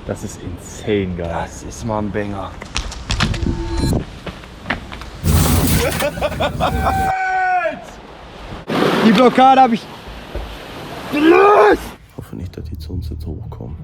Das ist insane geil. Das ist mal ein Banger. Die Blockade habe ich gelöst! Ich hoffe nicht, dass die zu uns jetzt hochkommen.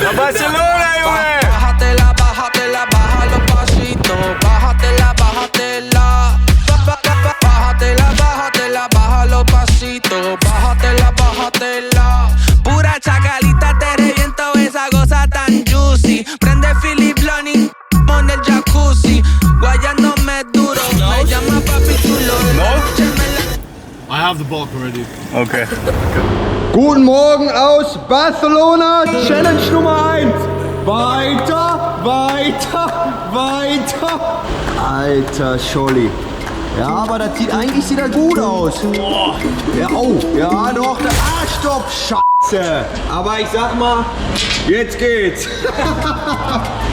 Nach Barcelona, Junge! Bájatela, bájatela, bájalo pasito. Bájatela, bájatela. Bájatela, bájatela, bájalo pasito. Bájatela, bájatela. Pura chacalita, te reviento esa cosa tan juicy. Prende Philip Lonnie, pon el jacuzzi. Guayándome duro, me llama papi chulo. I have the bulk already. Okay. Guten Morgen aus Barcelona, Challenge Nummer 1. Weiter, weiter, weiter. Alter Scholli. Ja, aber das sieht ja gut aus. Ja, oh, ja doch, stopp, Scheiße. Aber ich sag mal, jetzt geht's.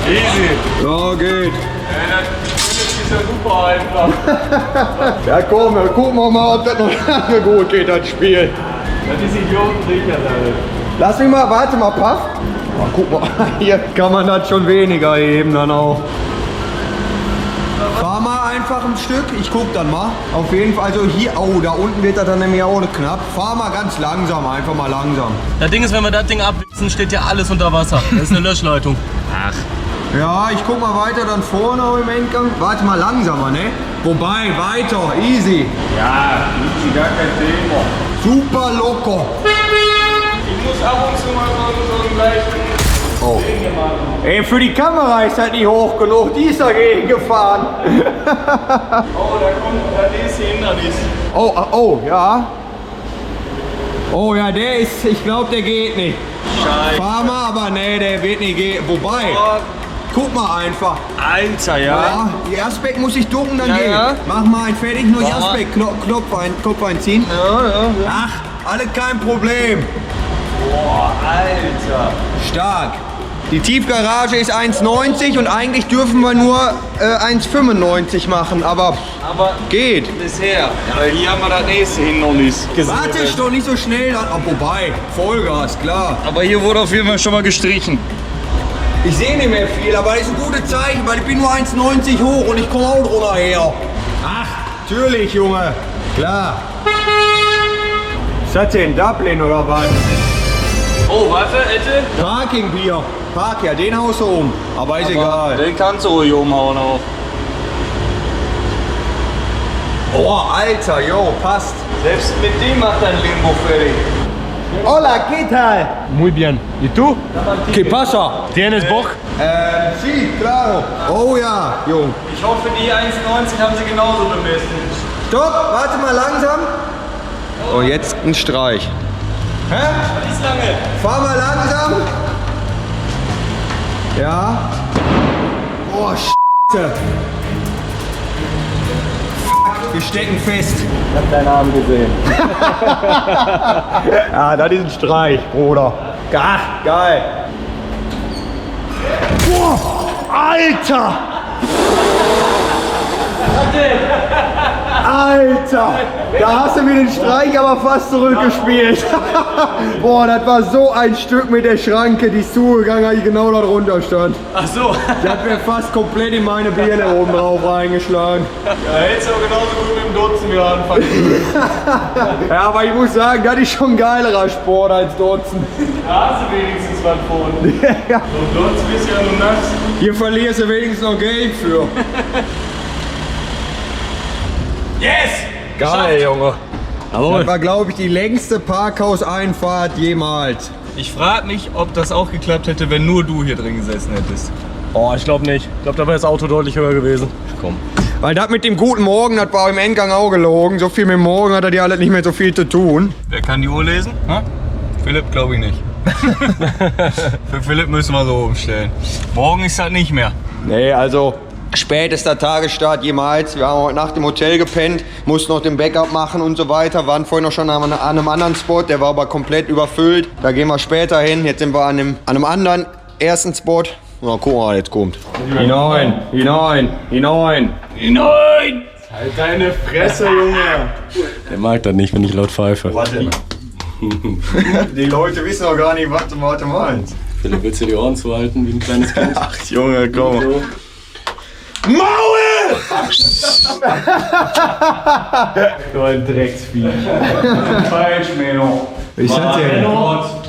Easy. Ja, geht. Das ist ja super einfach. Ja komm, gucken wir mal, ob das noch lange gut geht, das Spiel. Das ist Idioten sicher, Alter. Lass mich mal, warte mal, Paff. Oh, guck mal, hier kann man das schon weniger heben dann auch. Fahr mal einfach ein Stück, ich guck dann mal. Auf jeden Fall, also hier, oh, da unten wird das dann nämlich auch knapp. Fahr mal ganz langsam, einfach mal langsam. Das Ding ist, wenn wir das Ding abwichsen, steht ja alles unter Wasser. Das ist eine Löschleitung. Ach. Ja, ich guck mal weiter dann vorne auch im Endgang. Warte mal langsamer, ne? Wobei, weiter, easy. Ja, easy, gar kein Thema. Super locker. Ich muss ab und zu mal so einen leichten Oh. Ey, für die Kamera ist das nicht hoch genug, die ist dagegen gefahren. Oh, da kommt der nächste Hindernis. Oh, ja. Oh ja, der ist, ich glaube, der geht nicht. Scheiße. Fahr mal, aber nee, der wird nicht gehen. Wobei, guck mal einfach. Alter, ja. Ja, die Jasbeck muss ich ducken, dann Ja, gehen. ja. Mach mal einen fertig, nur Mach mal. Jasbeck, Knopf einziehen. Ja. Ach, alle kein Problem. Boah, Alter. Stark. Die Tiefgarage ist 1,90 und eigentlich dürfen wir nur 1,95 machen, aber geht. Bisher. Weil hier haben wir das nächste Hindernis. Warte ich doch nicht so schnell an. Oh, wobei, Vollgas, klar. Aber hier wurde auf jeden Fall schon mal gestrichen. Ich sehe nicht mehr viel, aber das ist ein gutes Zeichen, weil ich bin nur 1,90 hoch und ich komme auch drunter her. Ach, natürlich, Junge. Klar. Ist das denn Dublin oder was? Oh, warte, Ette. Parkingbier. Park, ja, den haust du um. Aber ist egal. Den kannst du ruhig umhauen auch. Oh, Alter, jo, passt. Selbst mit dem macht dein Limbo fertig. Hola, ¿qué tal? Muy bien. ¿Y tú? ¿Qué pasa? ¿Tienes Bock? Sí, claro. Oh ja, Jung. Ich hoffe, die 1,90 haben sie genauso bemessen. Stopp, warte mal langsam. Oh, jetzt ein Streich. Hä? Die ist lange. Fahr mal langsam. Ja. Oh, Scheiße. Fuck, wir stecken fest. Ich hab deinen Arm gesehen. Ja, das ist ein Streich, Bruder. Ach, geil. Boah, Alter. Alter, da hast du mir den Streich aber fast zurückgespielt. Boah, das war so ein Stück mit der Schranke, die ist zugegangen, als ich genau da drunter stand. Ach so. Das wäre fast komplett in meine Birne oben drauf reingeschlagen. Ja, hättest du auch genauso gut mit dem Dutzen wieder anfangen. Ja, aber ich muss sagen, das ist schon ein geilerer Sport als Dutzen. Da hast du wenigstens was von. Ja. So Dutzen bist ja nur nass. Hier verlierst du wenigstens noch Geld für. Yes! Geil, Junge. Jawohl. Das war, glaube ich, die längste Parkhauseinfahrt jemals. Ich frage mich, ob das auch geklappt hätte, wenn nur du hier drin gesessen hättest. Oh, ich glaube nicht. Ich glaube, da wäre das Auto deutlich höher gewesen. Komm. Weil das mit dem guten Morgen, das war im Endgang auch gelogen. So viel mit dem Morgen hat er die alle nicht mehr so viel zu tun. Wer kann die Uhr lesen? Ha? Philipp, glaube ich nicht. Für Philipp müssen wir so umstellen. Morgen ist das nicht mehr. Nee, also spätester Tagesstart jemals. Wir haben heute Nacht im Hotel gepennt, mussten noch den Backup machen und so weiter. Waren vorhin noch schon an einem anderen Spot, der war aber komplett überfüllt. Da gehen wir später hin. Jetzt sind wir an einem anderen ersten Spot. Na, guck mal, jetzt kommt. Hinein, hinein, hinein. Nein! Halt deine Fresse, Junge! Der mag das nicht, wenn ich laut pfeife. Warte. Die Leute wissen doch gar nicht, was du meinst. Philipp, willst du die Ohren zuhalten wie ein kleines Kind? Ach, Junge, komm. So. Maul! Du ein Drecksvieh. Falsch, Meno. Ich sag dir.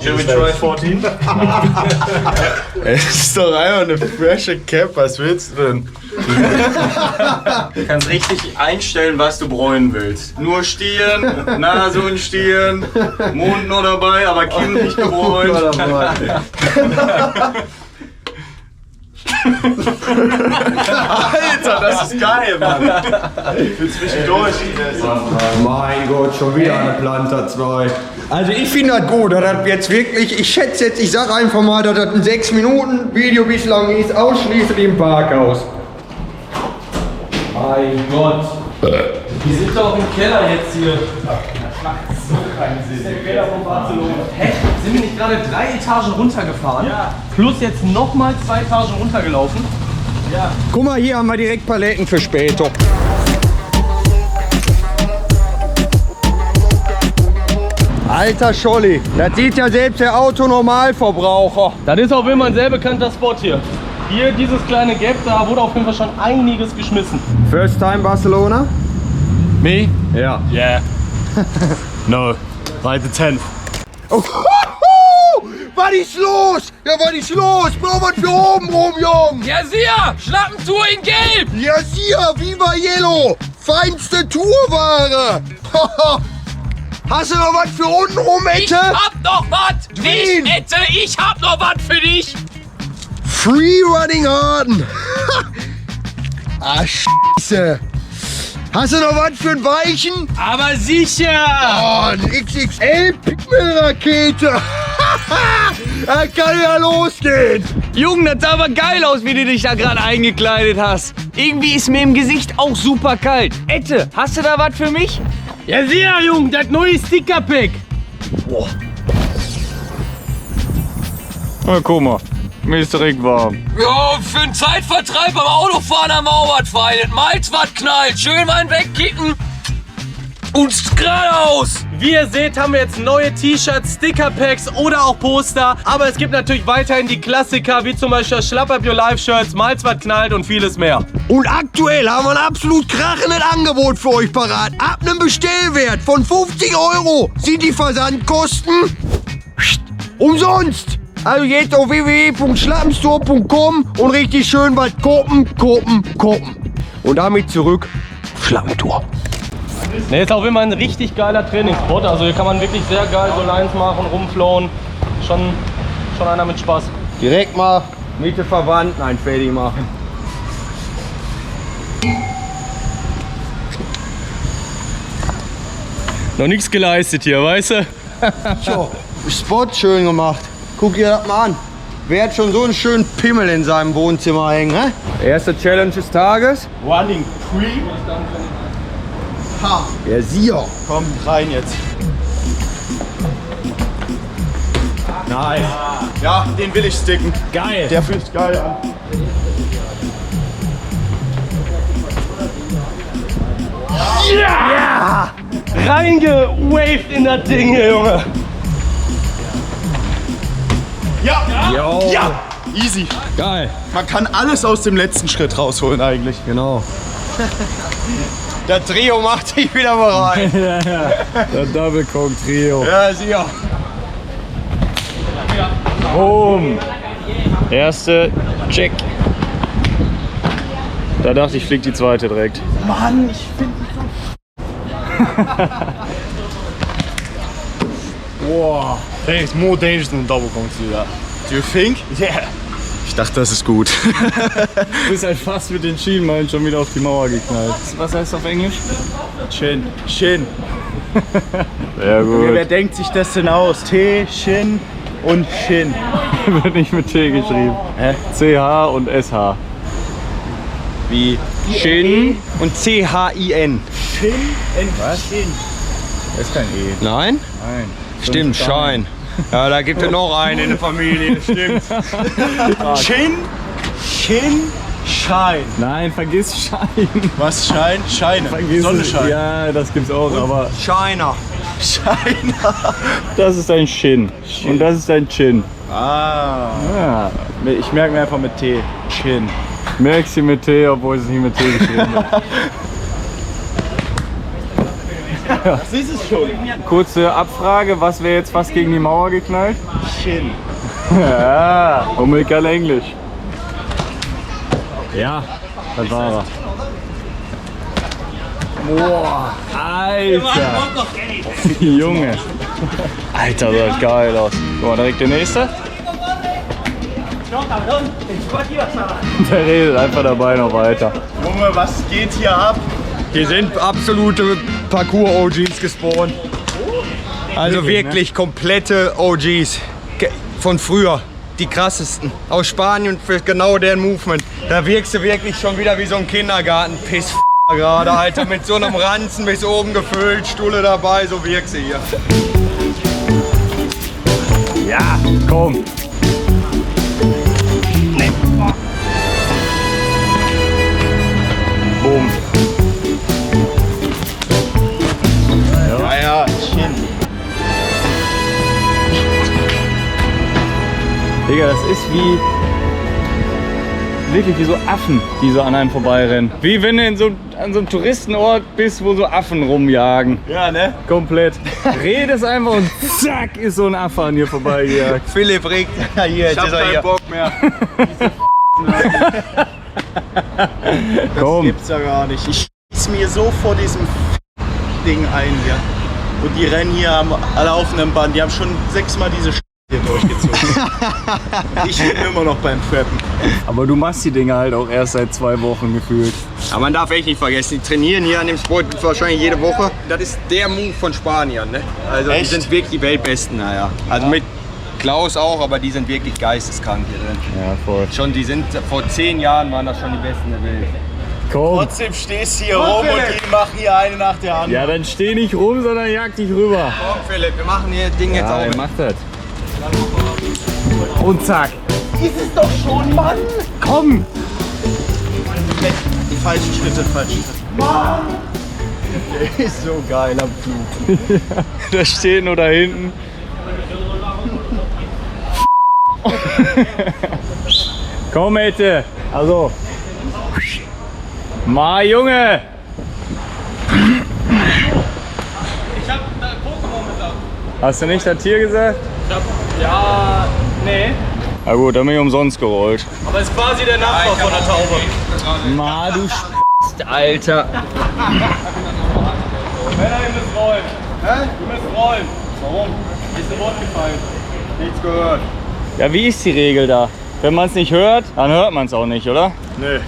Shall we try 14? Es ist doch einfach eine frische Cap, was willst du denn? Du kannst richtig einstellen, was du bräunen willst. Nur Stirn, Nase und Stirn, Mund noch dabei, aber Kinn nicht gebräunt. Alter, das ist geil, Mann. Für zwischendurch. Mein Gott, schon wieder eine Planta 2. Also ich finde das gut, dass das jetzt wirklich, ich schätze jetzt, ich sag einfach mal, dass das ein 6 Minuten Video bislang ist, ausschließlich im Parkhaus. Mein Gott. Wir sind doch im Keller jetzt hier. Das macht so keinen Sinn. Das ist der Keller von Barcelona. Hä? Sind wir nicht gerade 3 Etagen runtergefahren? Ja. Plus jetzt nochmal 2 Etagen runtergelaufen? Ja. Guck mal, hier haben wir direkt Paletten für später. Alter Scholli, das sieht ja selbst der Autonormalverbraucher. Das ist auf jeden Fall ein sehr bekannter Spot hier. Hier, dieses kleine Gap, da wurde auf jeden Fall schon einiges geschmissen. First time Barcelona? Me? Ja. Yeah. No. Right the 10th. Oh. Was ist los? Ja, was ist los? Bro, was für oben rum, Jung? Ja, sicher! Schlappentour in Gelb! Ja, sicher, Viva Yellow. Feinste Tourware. Hast du noch was für unten rum, Ette? Ich hab noch was! Wen? Ich hab noch was für dich! Free Running Harden. Ah, Scheiße. Hast du noch was für einen Weichen? Aber sicher! Oh, ein XXL Pigment-Rakete. Da kann ja losgehen. Junge, das sah aber geil aus, wie du dich da gerade eingekleidet hast. Irgendwie ist mir im Gesicht auch super kalt. Ette, hast du da was für mich? Ja, sicher, Junge, das neue Sticker-Pack! Na, guck mal. Mir ist direkt warm. Ja, für einen Zeitvertreib beim Autofahren haben wir auch was Feines. Malz was knallt, schön mal wegkicken und geradeaus. Wie ihr seht, haben wir jetzt neue T-Shirts, Sticker-Packs oder auch Poster. Aber es gibt natürlich weiterhin die Klassiker, wie zum Beispiel Schlapp Up Your Life-Shirts, Malz was knallt und vieles mehr. Und aktuell haben wir ein absolut krachendes Angebot für euch parat. Ab einem Bestellwert von 50 € sind die Versandkosten umsonst. Also jetzt auf www.schlappenstore.com und richtig schön was kopen. Und damit zurück auf Schlappentour. Ne, ist auch immer ein richtig geiler Trainingsspot. Also hier kann man wirklich sehr geil so Lines machen, rumflowen. Schon einer mit Spaß. Direkt mal mit den Verwandten ein fertig machen. Noch nichts geleistet hier, weißt du? So, Spot schön gemacht. Guck dir das mal an. Wer hat schon so einen schönen Pimmel in seinem Wohnzimmer hängen, hä? Erste Challenge des Tages. Running Free. Ha, der Sia. Komm rein jetzt. Nice. Ja, den will ich sticken. Geil. Der fühlt sich geil an. Ja! Reingewaved in das Ding hier, Junge. Ja! Jo. Ja! Easy. Geil. Man kann alles aus dem letzten Schritt rausholen eigentlich. Genau. Der Trio macht sich wieder bereit. Der Double Coke Trio. Ja, sicher. Boom. Erste Check. Da dachte ich, fliegt die zweite direkt. Mann, ich finde die so. Wow. Hey, it's more dangerous than a double conk to do that. Do you think? Yeah. Ich dachte, das ist gut. Du bist halt fast mit den Schienenbeinen schon wieder auf die Mauer geknallt. Was heißt auf Englisch? Chin. Shin. Sehr gut. Wer denkt sich das denn aus? T, Shin und Shin. Wird nicht mit T geschrieben. CH und SH. Wie Shin und C-H-I-N. Shin and Shin. Das ist kein E. Nein? Nein. Stimmt, Schein. Ja, da gibt es noch einen in der Familie, stimmt. Shin, Shin, Schein. Nein, vergiss Schein. Was Schein? Scheine. Vergiss Sonnenschein. es. Ja, das gibt's auch, aber Scheiner. Scheiner. das ist ein Shin. Und das ist ein Chin. Ah. Ja. Ich merke mir einfach mit T. Chin. Merkst du mit T, obwohl es nicht mit T geschrieben wird. Das ist es schon. Kurze Abfrage, was wäre jetzt fast gegen die Mauer geknallt? Chin. Ja, und mit kein Englisch. Ja, das war er. Boah, Alter. Junge. Alter, das sieht geil aus. Guck mal, direkt der nächste. Der redet einfach dabei noch weiter. Junge, was geht hier ab? Hier sind absolute Parcours-OGs gespawnt. Also wirklich komplette OGs. Von früher. Die krassesten. Aus Spanien für genau deren Movement. Da wirkst du wirklich schon wieder wie so ein Kindergarten-Piss gerade, Alter. Mit so einem Ranzen bis oben gefüllt, Stulle dabei, so wirkst du hier. Ja, komm. Boom. Ja, Chin. Digga, das ist wie. Wirklich wie so Affen, die so an einem vorbeirennen. Wie wenn du an so einem Touristenort bist, wo so Affen rumjagen. Ja, ne? Komplett. Redest einfach und zack ist so ein Affe an dir vorbeigejagt. Philipp regt. Ja, hier, jetzt ist er hier. Bock mehr. Komm. Gibt's ja gar nicht. Ich schieß mir so vor diesem Ding ein hier. Und die rennen hier am laufenden Band. Die haben schon 6-mal diese hier durchgezogen. Ich bin immer noch beim Preppen. Aber du machst die Dinge halt auch erst seit 2 Wochen gefühlt. Aber man darf echt nicht vergessen, die trainieren hier an dem Sport wahrscheinlich jede Woche. Das ist der Move von Spaniern, ne? Also Echt? die sind wirklich die Weltbesten, naja. Also mit Klaus auch, aber die sind wirklich geisteskrank hier drin. Ja, voll. Schon, die sind, vor 10 Jahren waren das schon die Besten der Welt. Komm. Trotzdem stehst du hier rum und die machen hier eine nach der anderen. Ja, dann steh nicht rum, sondern jag dich rüber. Komm Philipp, wir machen hier das Ding jetzt Ja, auch. er macht das. Und zack. Ist es doch schon, Mann! Komm. Falsche Schritte, falsche Schritte. Mann! Der ist so geil am Flug. Da stehen oder hinten. Komm, Ette. Also. Ma, Junge. Ich hab Pokémon gesagt. Hast du nicht das Tier gesagt? Ja, nee. Na gut, dann bin ich umsonst gerollt. Aber ist quasi der Nachbar von der Taube. Ma, du Alter. Männer, ihr müsst rollen. Hä? Ihr müsst rollen. Warum? Ist ein Wort gefallen. Nichts gehört. Ja, wie ist die Regel da? Wenn man es nicht hört, dann hört man es auch nicht, oder? Nö.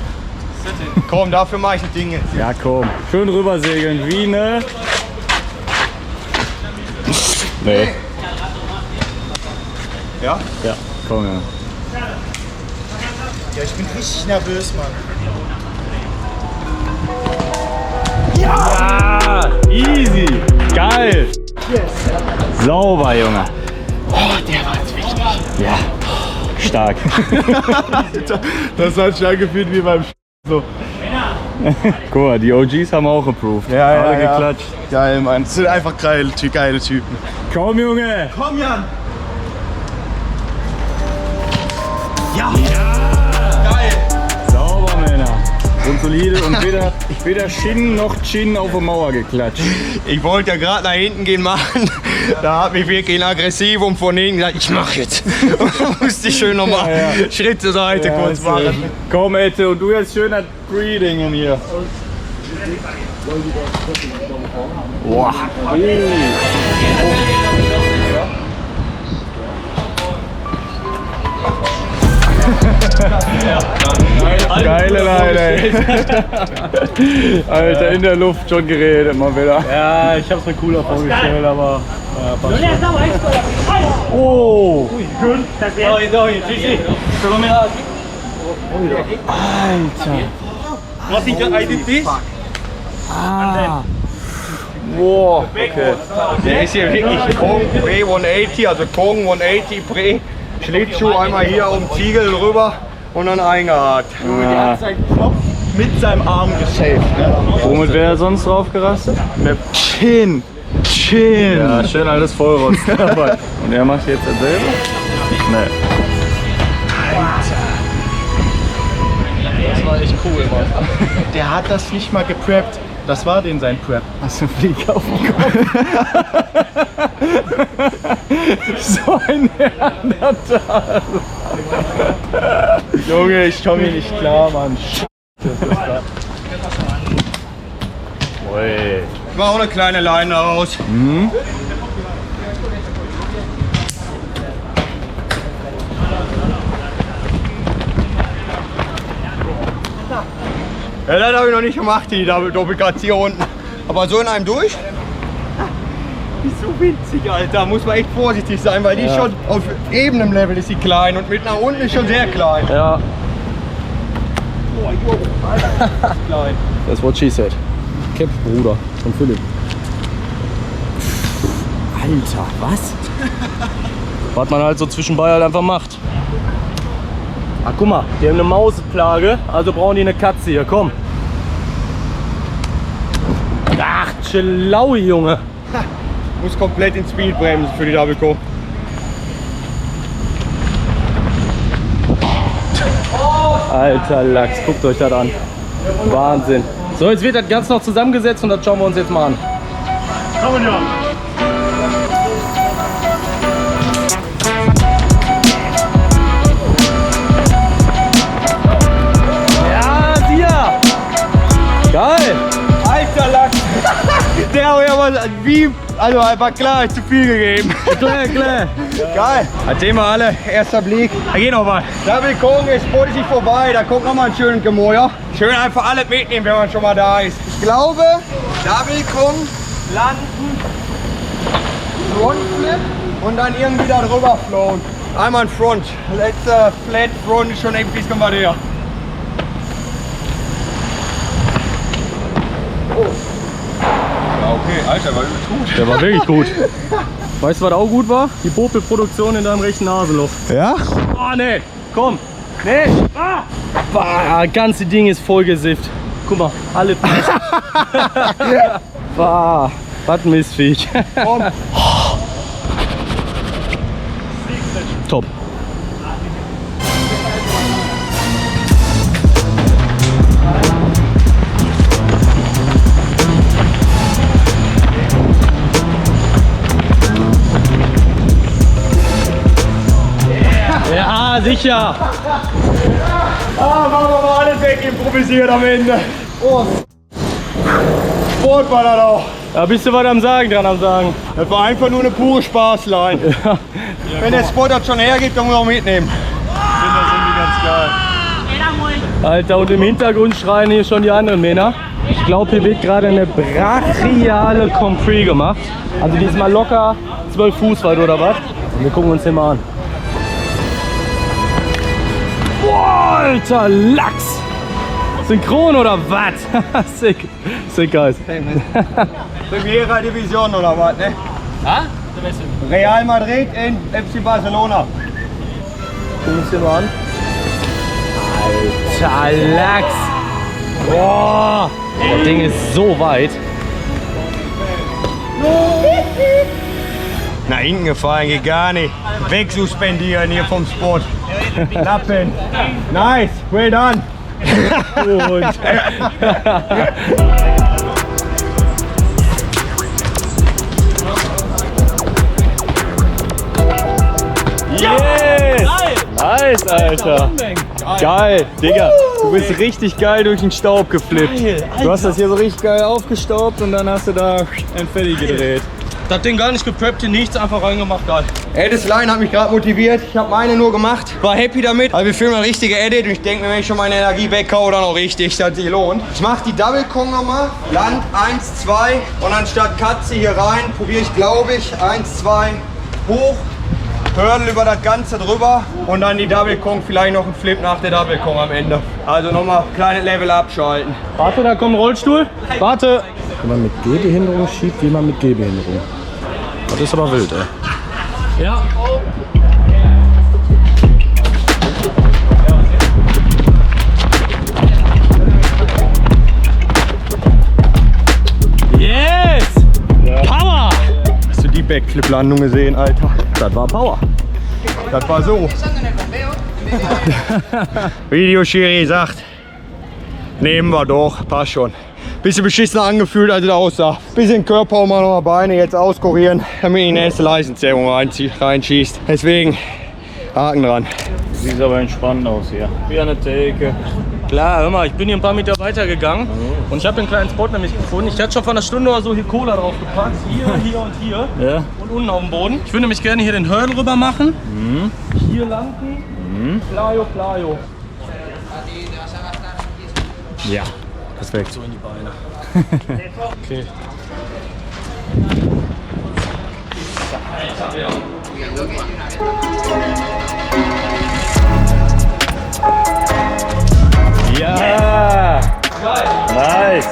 Komm, dafür mache ich das Ding jetzt. Ja, komm. Schön rübersegeln, wie ne? Nee. Ja? Ja, komm, ja. Ja, ich bin richtig nervös, Mann. Ah, easy. Geil. Yes. Sauber, Junge. Oh, der war jetzt wichtig. Ja. Stark. Das hat sich angefühlt wie beim so. Guck mal, die OGs haben auch approved. Ja, Alle geklatscht. Geil, Mann. Das sind einfach geile Typen. Komm, Junge. Komm, Jan. Ja. Geil. Sauber, Männer. Und solide und weder Shin noch Chin auf der Mauer geklatscht. Ich wollte ja gerade nach hinten gehen machen. Da hat mich wirklich aggressiv und von hinten gesagt, ich mach jetzt. Und musste ich schön nochmal Schritt zur Seite kurz machen. Komm, Ette, und du jetzt schön das Breedingen hier. Boah. Geile Leine, ey. Alter, in der Luft schon geredet mal wieder. Ja, ich hab's mir cooler vorgestellt, aber... Oh! Boah, okay. Der ist hier wirklich Kong Pre-180, also Kong 180 Pre. Schlittschuh einmal hier um Ziegel rüber und dann eingehakt. Ja. Mit seinem Arm gesaved. Ne? Womit wäre er sonst drauf gerastet? Mit Chin. Ja, schön alles Vollrotz dabei. Und er macht jetzt dasselbe? Nee. Das war echt cool, Mann. Der hat das nicht mal gepreppt. Das war den sein Prep. Hast du einen Flieg auf dem Kopf? So ein Neandertal. Junge, ich komme hier nicht klar, Mann. Ich mache auch eine kleine Leine raus. Ja, das habe ich noch nicht gemacht, die Doppelkratz hier unten. Aber so in einem durch? Ist so winzig, Alter. Muss man echt vorsichtig sein, weil die ist schon auf ebenem Level ist sie klein und mit nach unten ist schon sehr klein. Ja, Boah, jo, Alter, das ist klein. that's what she said. Cap, Bruder, von Philipp. Alter, was? Was man halt so zwischenbei halt einfach macht. Ach, guck mal, die haben eine Mausplage, also brauchen die eine Katze hier, komm. Ach, Chillaui, Junge. Muss komplett in Speed bremsen für die Double Co. Alter Lachs, guckt euch das an. Wahnsinn. So, jetzt wird das ganz noch zusammengesetzt und das schauen wir uns jetzt mal an. Ja, dir! Geil! Alter Lachs! Der hat ja was wie, also einfach klar, ist zu viel gegeben. Klar, klar. Geil. Erzähl mal alle, erster Blick. Da geht noch was. Double Kong ist sich vorbei, da kommt noch mal einen schönen Gemäuer. Schön einfach alles mitnehmen, wenn man schon mal da ist. Ich glaube, Double Kong landen, Frontflip und dann irgendwie da drüber flown. Einmal ein Front. Letzter Flat Front ist schon ein bisschen mal der. Okay, Alter, war gut. Der war wirklich gut. Weißt du, was auch gut war? Die Popelproduktion in deinem rechten Nasenloch. Ja? Oh, nee, komm. Nee. Ah. Bah, das ganze Ding ist voll gesifft. Guck mal, alle. Bah, was Mistviech. Komm. Top. Ja, sicher. Ah, machen wir mal alles weg, improvisiert am Ende. Oh. Sport war das auch. Da bist du was am Sagen dran am Sagen. Das war einfach nur eine pure Spaßlein. Ja. Wenn der Spot das schon hergibt, dann muss man auch mitnehmen. Alter, und im Hintergrund schreien hier schon die anderen Männer. Ich glaube, hier wird gerade eine brachiale Compris gemacht. Also diesmal locker 12 Fuß weit oder was. Und wir gucken uns den mal an. Boah, Alter, Lachs! Synchron oder was? Sick. Sick, guys. Primera Division oder was, ne? Real Madrid in FC Barcelona. Gucken uns den mal an. Alter, Lachs! Boah! Das Ding ist so weit. Nach hinten gefallen geht gar nicht. Wegsuspendieren hier vom Spot. Lappen. Nice, well done. Gut. Yes! Nice, Alter. Geil, Digga. Du bist richtig geil durch den Staub geflippt. Du hast das hier so richtig geil aufgestaubt und dann hast du da ein Feddy gedreht. Das Ding gar nicht gepreppt, hier nichts, einfach reingemacht, geil. Ey, das Line hat mich gerade motiviert. Ich habe meine nur gemacht. War happy damit. Aber wir filmen ein richtige Edit und ich denke mir, wenn ich schon meine Energie weghaue, dann auch richtig, dass sich lohnt. Ich mache die Double Kong nochmal. Land 1, 2 und anstatt Katze hier rein, probiere ich, glaube ich, 1, 2 hoch. Hurdle über das Ganze drüber und dann die Double Kong, vielleicht noch ein Flip nach der Double Kong am Ende. Also nochmal kleine Level abschalten. Warte, da kommt ein Rollstuhl. Warte. Wenn man mit Gehbehinderung schiebt, jemand mit Gehbehinderung. Das ist aber wild, ey. Ja. Yes! Power! Hast du die Backflip-Landung gesehen, Alter? Das war Power. Das war so. Videoschiri sagt, nehmen wir doch, passt schon. Bisschen beschissener angefühlt, als es aussah. Bisschen Körper, mal noch mal Beine jetzt auskurieren, damit die nächste Leistungszählung reinschießt. Deswegen Haken dran. Sieht aber entspannt aus hier. Wie eine Theke. Klar, hör mal, ich bin hier ein paar Meter weiter gegangen und ich habe den kleinen Spot nämlich gefunden. Ich hatte schon vor einer Stunde oder so hier Cola drauf gepackt. Hier, hier und hier. Ja. Und unten auf dem Boden. Ich würde nämlich gerne hier den Hurdle rüber machen. Hier landen. Playo, Playo. Ja. Perfekt. So in die Beine. Okay. Ja! Geil! Nice!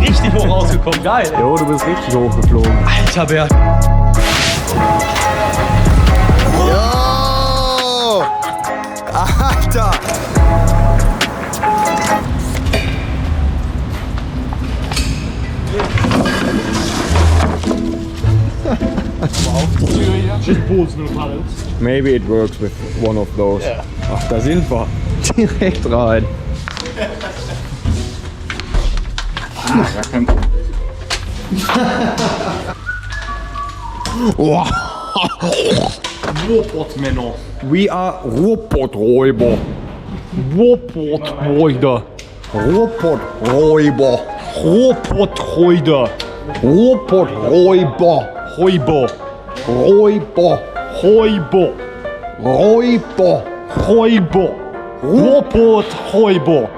Richtig hoch rausgekommen, geil! Jo, du bist richtig hochgeflogen. Alter Bert! Jo! Alter! Maybe it works with one of those. Yeah. Ach, da sind wir. Direkt rein. Ruhrpott-Männer. We are Ruhrpotträuber. Ruhrpotträuber. Ruhrpotträuber. Ruhrpotträuber. Ruhrpotträuber. Räuber. Räuber. Räuber. Räuber. Räuber. Ruhrpotträuber.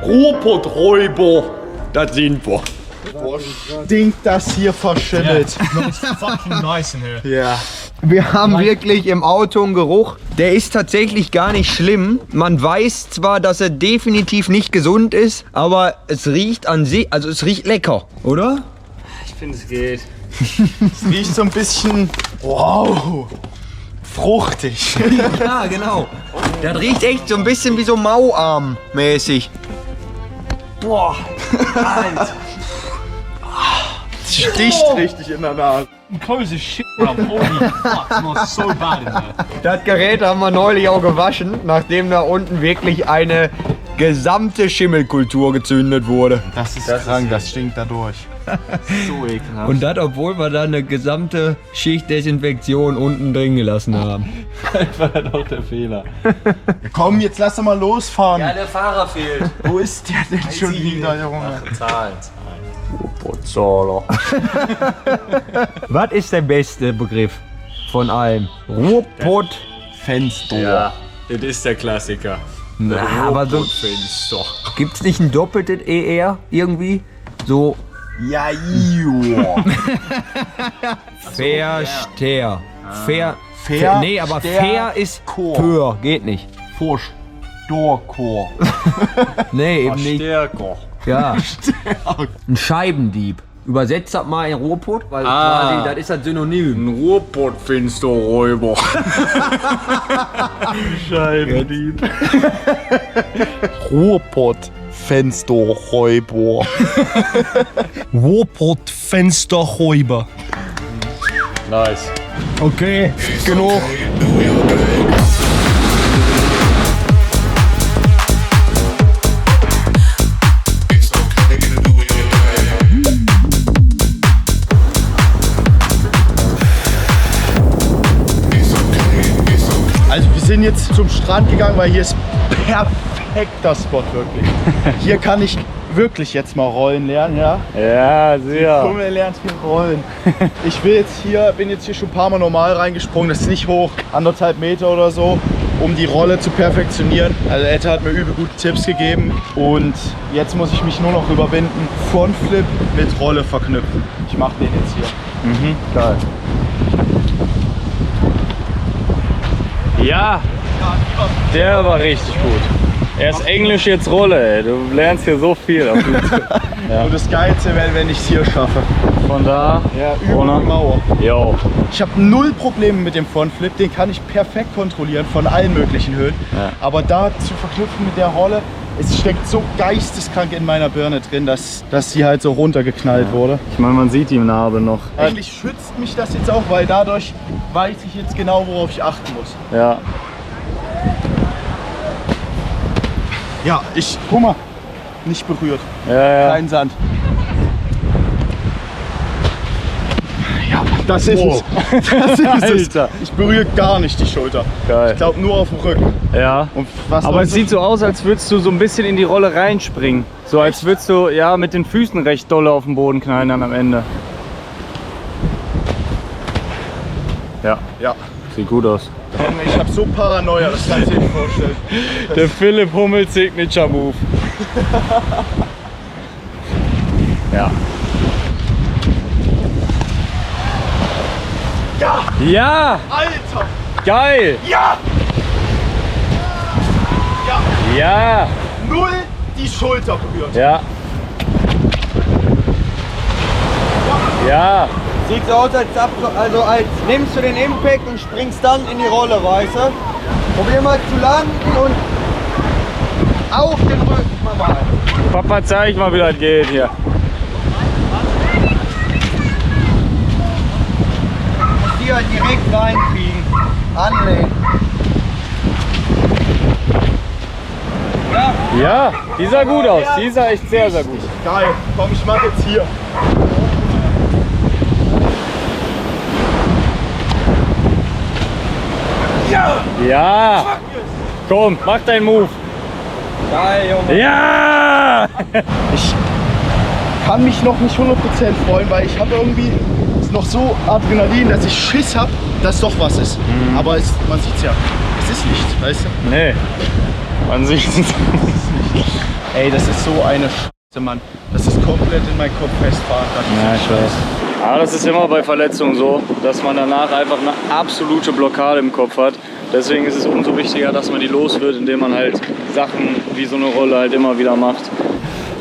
Ruhrpotträuber. Das sind wir. Stinkt das hier verschimmelt. It's fucking nice in here. Ja. Wir haben wirklich im Auto einen Geruch, der ist tatsächlich gar nicht schlimm. Man weiß zwar, dass er definitiv nicht gesund ist, aber es riecht an sich, also es riecht lecker, oder? Ich finde, es geht. Es riecht so ein bisschen, wow, fruchtig. Ja, genau. Das riecht echt so ein bisschen wie so Mauarm-mäßig. Boah! Alter! Sticht richtig in der Nase. Close this shit, bro. Holy fuck, it smells so bad in there. Das Gerät haben wir neulich auch gewaschen, nachdem da unten wirklich eine gesamte Schimmelkultur gezündet wurde. Das ist krank, das stinkt dadurch. So ekelhaft. Und das, obwohl wir da eine gesamte Schicht Desinfektion unten drin gelassen haben. Das war doch der Fehler. Komm, jetzt lass doch mal losfahren. Ja, der Fahrer fehlt. Wo ist der denn schon wieder, Junge? Zahlen. Pozzolo. Was ist der beste Begriff von allem? Ruhrpott-Fenster. Ja, das ist der Klassiker. Na, aber so Fenster. gibt's nicht ein doppeltes ER irgendwie? So Ja, joa. Verster. Fair. Fair. Nee, aber Ster- fair ist Chor. für. Geht nicht. Forsch. Dorchor. Nee, eben nicht. Stärker. Ja. Ein Scheibendieb. Übersetzt das mal in Ruhrpott, weil quasi, das ist das Synonym. Ein Ruhrpott-Fensterräuber. Scheibendieb. Ruhrpott. Fensterräuber. Ruhrpott Fensterräuber. Nice. Okay, genug. Also wir sind jetzt zum Strand gegangen, weil hier ist perfekter Spot wirklich. Hier kann ich wirklich jetzt mal rollen lernen, ja? Ja, sehr. Kummel lernt hier rollen. Ich bin jetzt hier schon ein paar Mal normal reingesprungen, das ist nicht hoch, 1,5 Meter oder so, um die Rolle zu perfektionieren. Also Ette hat mir übel gute Tipps gegeben und jetzt muss ich mich nur noch überwinden, Frontflip mit Rolle verknüpfen. Ich mache den jetzt hier. Geil. Ja, der war richtig gut. Erst Englisch, jetzt Rolle, ey. Du lernst hier so viel. Auf ja. Und das Geilste wäre, wenn ich es hier schaffe. Von da, Ja, über die Mauer. Jo. Ich habe 0 Probleme mit dem Frontflip, den kann ich perfekt kontrollieren von allen möglichen Höhen. Ja. Aber da zu verknüpfen mit der Rolle, es steckt so geisteskrank in meiner Birne drin, dass sie halt so runtergeknallt wurde. Ich meine, man sieht die Narbe noch. Eigentlich schützt mich das jetzt auch, weil dadurch weiß ich jetzt genau, worauf ich achten muss. Ja. Ja, guck mal, nicht berührt, Ja. kein Sand. Ja, das ist es. Das ist es. Alter. Ich berühre gar nicht die Schulter. Geil. Ich glaube nur auf dem Rücken. Ja. Und was Aber noch es so- sieht so aus, als würdest du so ein bisschen in die Rolle reinspringen. So als würdest du ja mit den Füßen recht dolle auf den Boden knallen dann am Ende. Ja, Ja. sieht gut aus. Ich habe so Paranoia, das kannst du dir nicht vorstellen. Der Philipp Hummel Signature Move. Ja. Ja! Ja! Alter! Geil! Ja! Ja! Null die Schulter berührt. Ja! Ja! Sieht so aus, als nimmst du den Impact und springst dann in die Rolle, weißt du? Probier mal zu landen und auf den Rücken mal. Papa, zeig mal, wie das geht hier. Die halt direkt reinkriegen. Anlehnen. Ja, die sah gut aus. Die sah echt sehr, sehr gut. Geil. Komm, ich mach jetzt hier. Ja! Komm, mach deinen Move. Geil, Junge. Ja! Ich kann mich noch nicht 100% freuen, weil ich habe irgendwie noch so Adrenalin, dass ich Schiss habe, dass doch was ist. Aber man sieht es ja. Es ist nicht, weißt du? Nee, man sieht es. Ey, das ist so eine Scheiße, Mann. Das ist komplett in meinen Kopf festfahren. Ja, ich weiß. Aber das ist immer bei Verletzungen so, dass man danach einfach eine absolute Blockade im Kopf hat. Deswegen ist es umso wichtiger, dass man die los wird, indem man halt Sachen wie so eine Rolle halt immer wieder macht.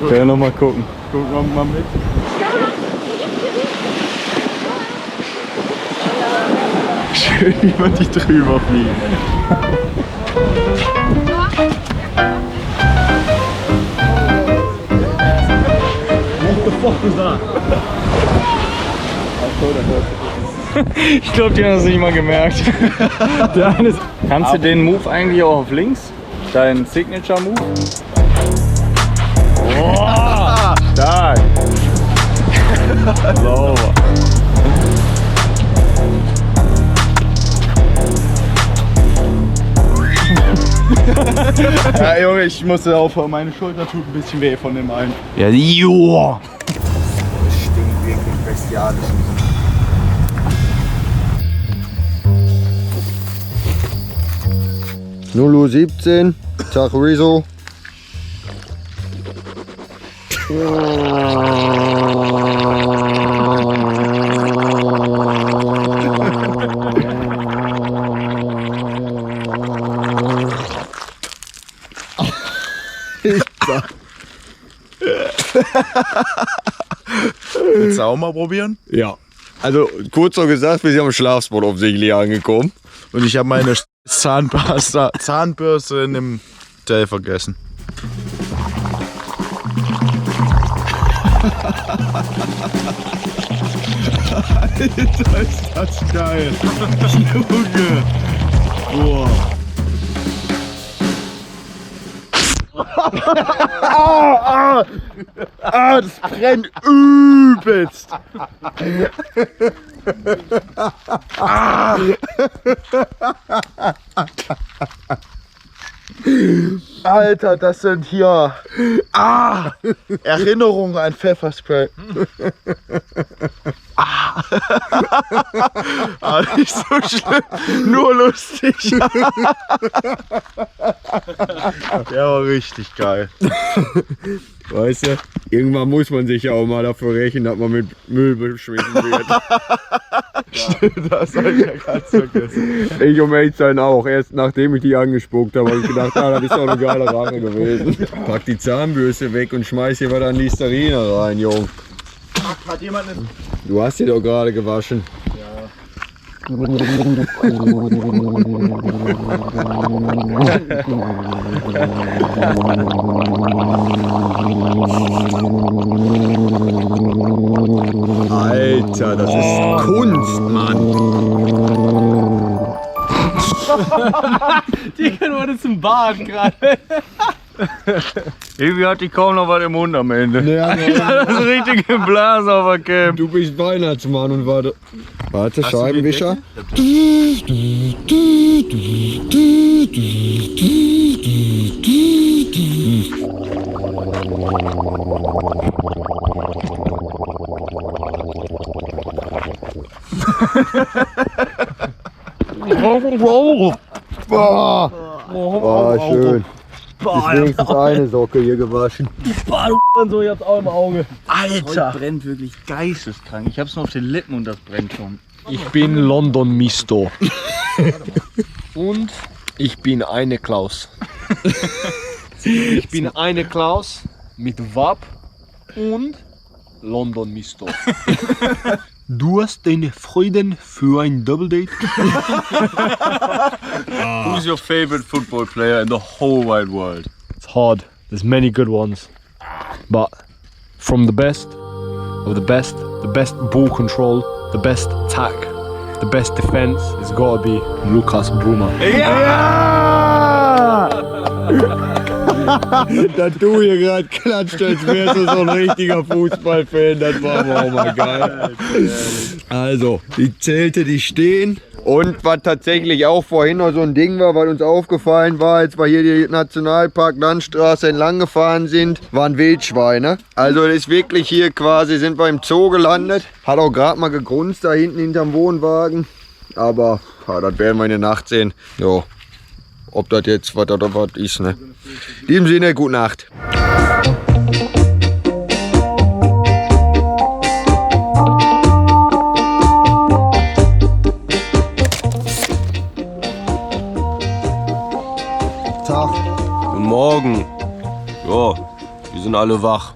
Können wir noch mal gucken. Gucken wir mal mit. Schön über die drüber fliegen. Ich glaube, die haben das nicht mal gemerkt. Kannst du den Move eigentlich auch auf links? Dein Signature-Move? Oh, stark. Sauber. Ja, Junge, ich musste aufhören. Meine Schulter tut ein bisschen weh von dem einen. Ja, joa. Stinkt wirklich bestialisch. 0:17 Uhr, Tag Rezo. Willst du auch mal probieren? Ja. Also kurz noch gesagt, wir sind am Schlafspot offensichtlich angekommen. Und ich habe meine Zahnbürste in dem Hotel vergessen. Alter, ist das geil. Junge. Boah. Das brennt übelst. Alter, das sind hier Erinnerungen an Pfefferspray. Nicht so schlimm, nur lustig. Der war richtig geil. Weißt du, irgendwann muss man sich ja auch mal dafür rächen, dass man mit Müll beschmissen wird. Stimmt, das hab ich ja ganz vergessen. Ich um ehrlich sein auch. Erst nachdem ich die angespuckt habe, habe ich gedacht, das ist doch eine geile Rache gewesen. Pack die Zahnbürste weg und schmeiß hier was an Listerine rein, Jung. Hat jemand eine... Du hast die doch gerade gewaschen. Alter, das ist Kunst, Mann. Digga, du hattest einen Bart gerade. Irgendwie hatte ich kaum noch was im Mund am Ende. Ja, Das ist richtig geblasen auf der Camp. du bist Weihnachtsmann und warte. Warte, Scheibenwischer. Oh, schön. Ist wenigstens eine Socke hier gewaschen. So, jetzt auch im Auge. Alter! Brennt wirklich geisteskrank. Ich hab's nur auf den Lippen und das brennt schon. Ich bin London Misto. Und ich bin eine Klaus. Ich bin eine Klaus mit Wap und London Misto. Du hast deine Freundin für ein Double Date? Who's your favorite football player in the whole wide world? It's hard. There's many good ones. But from the best of the best ball control, the best attack, the best defense, it's gotta be Lukas Bruma. Dass du hier gerade klatscht, als wärst du so ein richtiger Fußballfan, das war aber auch mal geil. Also, die Zelte, die stehen. Und was tatsächlich auch vorhin noch so ein Ding war, was uns aufgefallen war, als wir hier die Nationalpark Landstraße entlang gefahren sind, waren Wildschweine. Also das ist wirklich hier quasi, sind wir im Zoo gelandet. Hat auch gerade mal gegrunzt da hinten hinterm Wohnwagen. Aber ja, das werden wir in der Nacht sehen. Jo. Ob das jetzt was oder was ist, ne? In diesem Sinne, gute Nacht. Tag. Guten Morgen. Ja, wir sind alle wach.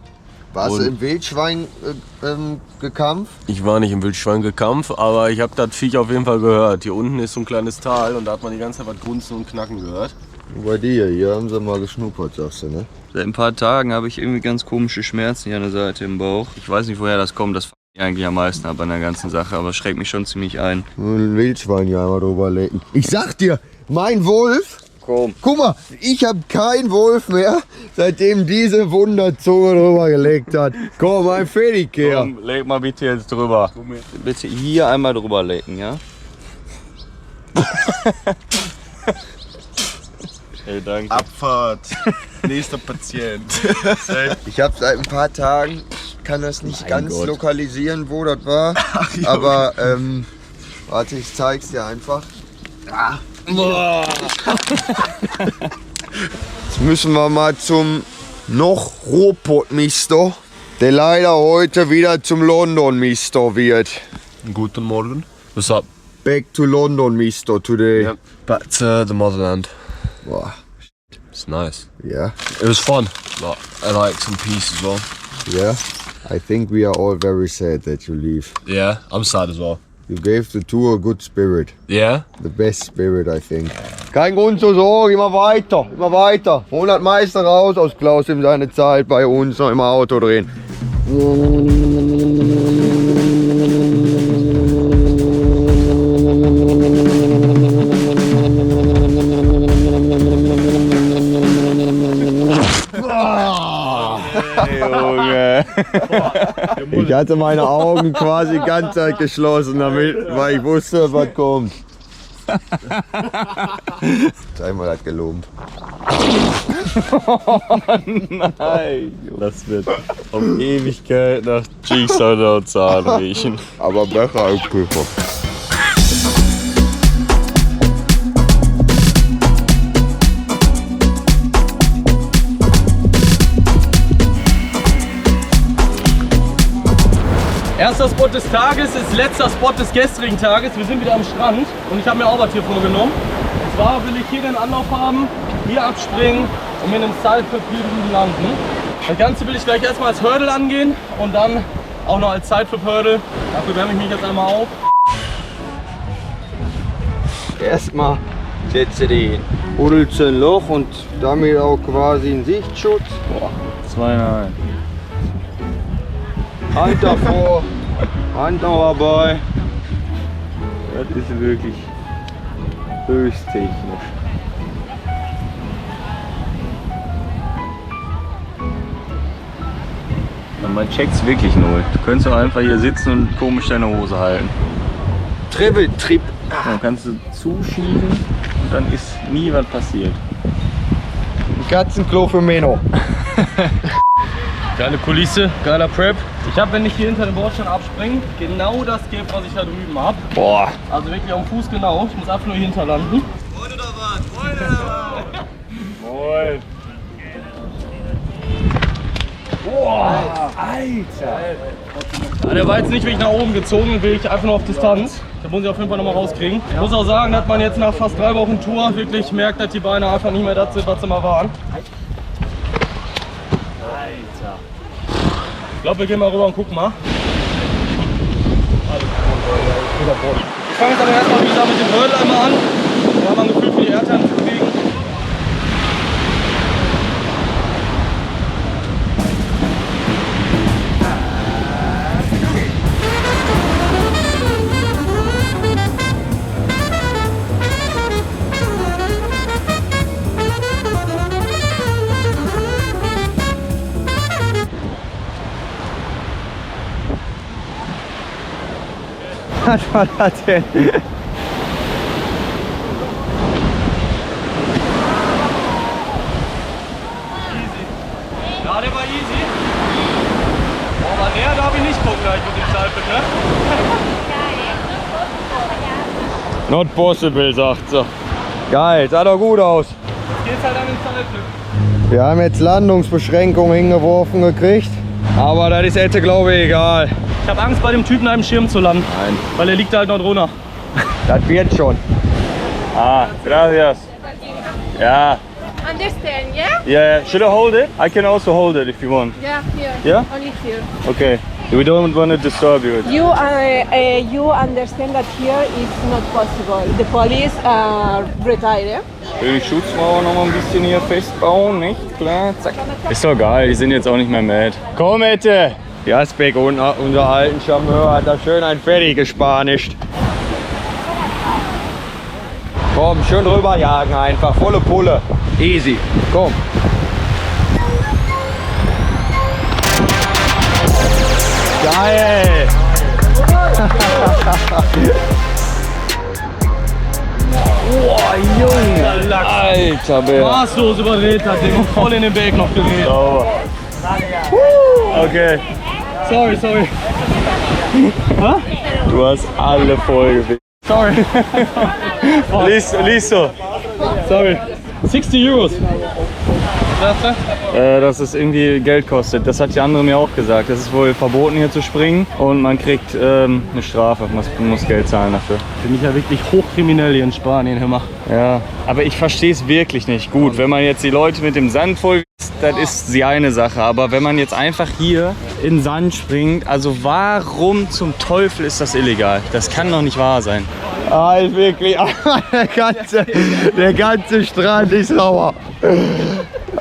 Warst du im Wildschwein gekampft? Ich war nicht im Wildschweingekampf, aber ich habe das Viech auf jeden Fall gehört. Hier unten ist so ein kleines Tal und da hat man die ganze Zeit was grunzen und knacken gehört. Bei dir, hier haben sie mal geschnuppert, sagst du, ne? Seit ein paar Tagen habe ich irgendwie ganz komische Schmerzen hier an der Seite im Bauch. Ich weiß nicht, woher das kommt. Das fuckt mich eigentlich am meisten ab an der ganzen Sache, aber es schreckt mich schon ziemlich ein. Ein Wildschwein hier einmal drüber lecken. Ich sag dir, mein Wolf. Komm. Guck mal, ich habe keinen Wolf mehr, seitdem diese Wunderzunge drüber gelegt hat. Komm, ein Fertigkehr. Komm, leg mal bitte jetzt drüber. Bitte hier einmal drüber lecken, ja? Hey, danke. Abfahrt. Nächster Patient. Ich habe seit ein paar Tagen, ich kann das nicht ganz lokalisieren, wo das war. Aber, warte, ich zeig's dir einfach. Jetzt müssen wir mal zum noch Robot-Mister, der leider heute wieder zum London-Mister wird. Guten Morgen. What's up? Back to London, Mister, today. Yep. Back to the motherland. Wow. It's nice. Yeah, It was fun. But I like some peace as well. yeah. I think we are all very sad that you leave. Yeah, I'm sad as well. You gave the tour a good spirit. Yeah? The best spirit, I think. Kein Grund zur Sorge, immer weiter, immer weiter. 100 Meister raus aus Klaus in seine Zeit bei uns noch im Auto drehen. Junge. Ich hatte meine Augen quasi die ganze Zeit geschlossen, damit, weil ich wusste, was kommt. Sei mal das gelumpt. Nein, das wird auf Ewigkeit nach Jigsaw-Zahn riechen. Aber besser als Pulver. Erster Spot des Tages ist letzter Spot des gestrigen Tages. Wir sind wieder am Strand und ich habe mir auch was hier vorgenommen. Und zwar will ich hier den Anlauf haben, hier abspringen und mit einem Sideflip hier drüben landen. Das Ganze will ich gleich erstmal als Hurdle angehen und dann auch noch als Sideflip-Hurdle. Dafür wärme ich mich jetzt einmal auf. Erstmal setze den Buddel zu ein Loch und damit auch quasi einen Sichtschutz. Boah. 2,5. Hand davor, Hand noch dabei. Das ist wirklich höchst technisch. Und man checkt's wirklich null. Du könntest auch einfach hier sitzen und komisch deine Hose halten. Trippeltrip. Dann kannst du zuschieben und dann ist nie was passiert. Ein Katzenklo für Menno. Geile Kulisse, geiler Prep. Ich habe, wenn ich hier hinter dem Bordstein abspringe, genau das Gap, was ich da drüben habe. Boah. Also wirklich am Fuß genau. Ich muss einfach nur hier hinter landen. Moin. Boah, Alter. Ja, der war jetzt nicht wirklich nach oben gezogen, will ich einfach nur auf Distanz. Da muss ich auf jeden Fall nochmal rauskriegen. Ich muss auch sagen, dass man jetzt nach fast 3 Wochen Tour wirklich merkt, dass die Beine einfach nicht mehr das sind, was sie mal waren. Ich glaube, wir gehen mal rüber und gucken mal. Ich fange jetzt aber erstmal wieder mit dem Hurdle einmal an. Da haben wir ein Gefühl für die Erdhand zu kriegen. Was war das denn? Ja, der war easy. Boah, aber näher darf ich nicht gucken gleich mit dem Seilflip, ne? Not possible, sagt sie. Geil, sah doch gut aus. Jetzt geht's halt an den Seilflip. Wir haben jetzt Landungsbeschränkungen hingeworfen gekriegt. Aber das ist jetzt, glaube ich, egal. Ich habe Angst, bei dem Typen einem Schirm zu landen. Nein. Weil er liegt halt noch drunter. Das wird schon. Ah, gracias. Ja. Understand, yeah? Yeah, should I hold it? I can also hold it if you want. Yeah, here. Yeah? Only here. Okay. We don't want to disturb you. You understand that here is not possible. The police retire. Will die Schutzmauer noch mal ein bisschen hier festbauen, nicht? Klar, zack. Ist doch geil, die sind jetzt auch nicht mehr mad. Komm, Ette! Jasbeck und unser alten Charmeur hat da schön ein fertig gespanischt. Komm, schön drüber jagen einfach, volle Pulle. Easy, komm. Geil! Boah, Junge! Alter, Bär. Maßlos überdreht hat den und voll in den Berg noch gedreht. Sauber. Okay. Sorry. Du hast alle voll gewählt. Sorry. Lies so. Sorry. 60 Euros. Dass es irgendwie Geld kostet. Das hat die andere mir auch gesagt. Das ist wohl verboten hier zu springen und man kriegt eine Strafe. Man muss Geld zahlen dafür. Finde ich ja wirklich hochkriminell hier in Spanien, hör mal. Ja, aber ich verstehe es wirklich nicht. Gut, wenn man jetzt die Leute mit dem Sand voll, das ist die eine Sache. Aber wenn man jetzt einfach hier in den Sand springt, also warum zum Teufel ist das illegal? Das kann doch nicht wahr sein. Ah, ist wirklich, der ganze Strand ist sauer.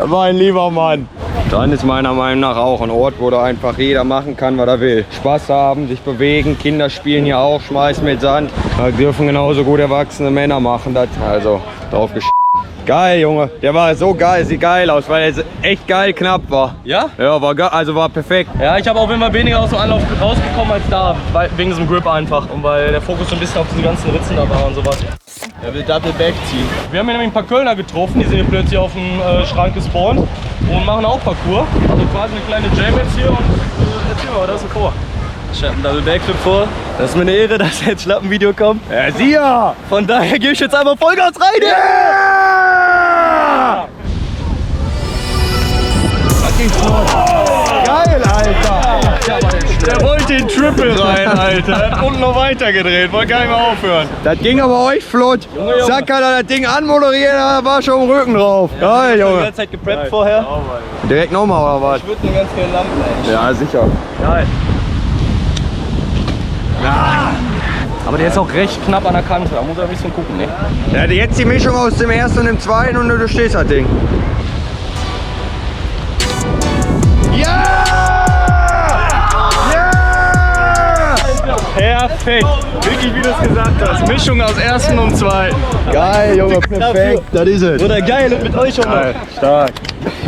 Mein lieber Mann. Strand ist meiner Meinung nach auch ein Ort, wo da einfach jeder machen kann, was er will. Spaß haben, sich bewegen, Kinder spielen hier auch, schmeißen mit Sand. Da dürfen genauso gut erwachsene Männer machen das. Also, drauf gesch***. Geil, Junge. Der war so geil, sieht geil aus, weil er echt geil knapp war. Ja? Ja, war geil, also war perfekt. Ja, ich habe auf jeden Fall weniger aus dem Anlauf rausgekommen als da, wegen diesem Grip einfach. Und weil der Fokus so ein bisschen auf diese ganzen Ritzen da war und sowas. Er will Double Back ziehen. Wir haben hier nämlich ein paar Kölner getroffen, die sind hier plötzlich auf dem Schrank gespawnt und machen auch Parcours. Also quasi eine kleine Jam jetzt hier und erzähl mal, was hast du vor? Ich hab einen Double Backflip vor. Das ist mir eine Ehre, dass jetzt Schlappenvideo kommt. Ja, sieh ja! Von daher gebe ich jetzt einfach Vollgas rein. Yeah! Geil, Alter! Der wollte den Triple rein, Alter. Er hat unten noch weiter gedreht, wollte gar nicht mehr aufhören. Das ging aber euch flott. Zack, hat er das Ding anmoderiert, da war schon im Rücken drauf. Geil, Die Junge. ganze Zeit gepreppt vorher. Direkt nochmal, oder was? Ich würde eine ganz gerne Lampe. Ja, sicher. Geil. Aber der ist auch recht knapp an der Kante, da muss er ein bisschen gucken, ne? Ja, jetzt die Mischung aus dem ersten und dem zweiten und du stehst das Ding. Ja! Ja! Perfekt. Wirklich, wie du es gesagt hast. Mischung aus ersten und zweiten. Geil, Junge, perfekt. Das ist es. Oder geil und mit euch auch noch. Stark.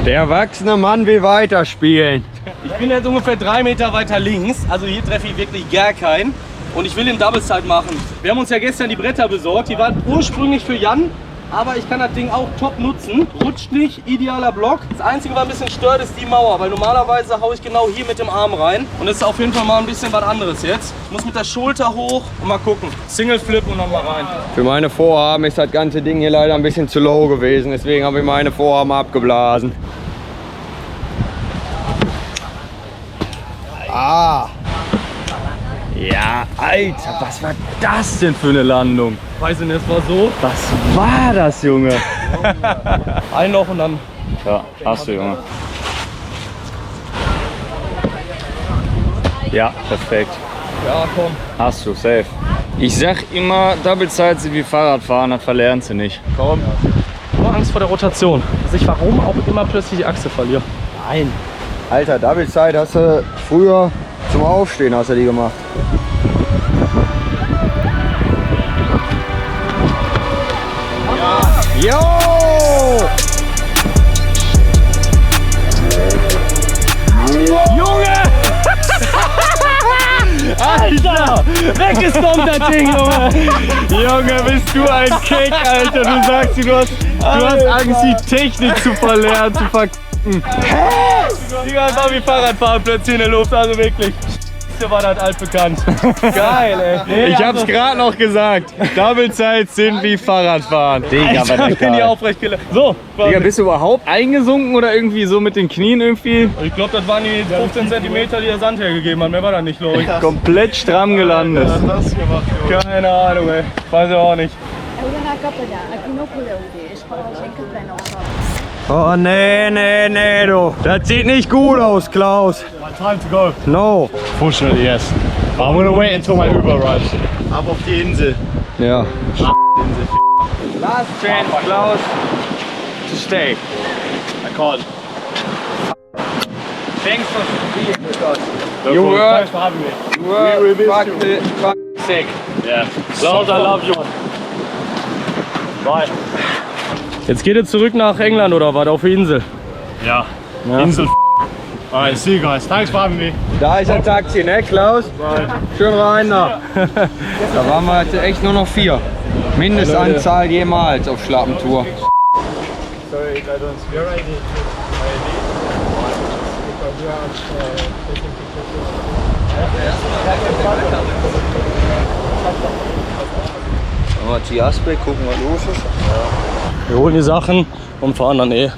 Der erwachsene Mann will weiterspielen. Ich bin jetzt ungefähr 3 Meter weiter links, also hier treffe ich wirklich gar keinen. Und ich will den Double Side machen. Wir haben uns ja gestern die Bretter besorgt, die waren ursprünglich für Jan, aber ich kann das Ding auch top nutzen. Rutscht nicht, idealer Block. Das Einzige, was ein bisschen stört, ist die Mauer, weil normalerweise haue ich genau hier mit dem Arm rein. Und das ist auf jeden Fall mal ein bisschen was anderes jetzt. Ich muss mit der Schulter hoch und mal gucken. Single Flip und dann mal rein. Für meine Vorhaben ist das ganze Ding hier leider ein bisschen zu low gewesen, deswegen habe ich meine Vorhaben abgeblasen. Ah! Ja, Alter, was war das denn für eine Landung? Weiß nicht, es war so. Was war das, Junge? Ein noch und dann. Ja, hast du, Junge. Ja, perfekt. Ja, komm. Hast du, safe. Ich sag immer, Double Side sind wie Fahrradfahren, das verlernt sie nicht. Komm. Nur Angst vor der Rotation. Dass ich warum auch immer plötzlich die Achse verliere. Nein! Alter, Double Side hast du früher zum Aufstehen hast du die gemacht. Ja. Jo! Junge! Alter! Weggestompt das Ding, Junge! Junge, bist du ein Keck, Alter. Du sagst, du hast Angst, die Technik zu verlernen, zu verkacken. Hä? Digga, war wie Fahrradfahren plötzlich in der Luft, also wirklich. War das altbekannt. Geil, ey. Ich hab's gerade noch gesagt. Double Sides sind wie Fahrradfahren. Digga, Alter, ich bin hier aufrecht gelandet. So, Digga, bist du überhaupt eingesunken oder irgendwie so mit den Knien irgendwie? ich glaube, das waren die 15 cm, die der Sand hergegeben hat. Mehr war das nicht, glaube ich. Komplett stramm gelandet. Keine Ahnung, ey. Weiß ich auch nicht. Oh nee, nee, nee, du. Das sieht nicht gut aus, Klaus. Time to go. No. Fortunately, yes. I'm gonna wait until my Uber arrives. Ab auf die Insel. Ja. Last chance, Klaus, to stay. I can't. Thanks for being with us. No You problem. were- Thanks for having me. You were fuck sick. Yeah. Klaus, I love you. Bye. Jetzt geht es zurück nach England oder was? Auf die Insel. Yeah. Insel. Alright, see you guys. Thanks for having me. Da ist ein Taxi, ne, Klaus? Schön rein da. Da waren wir jetzt echt nur noch 4. Mindestanzahl jemals auf Schlappentour. Mal Tiaspe, gucken, was los ist. Wir holen die Sachen und fahren dann eh.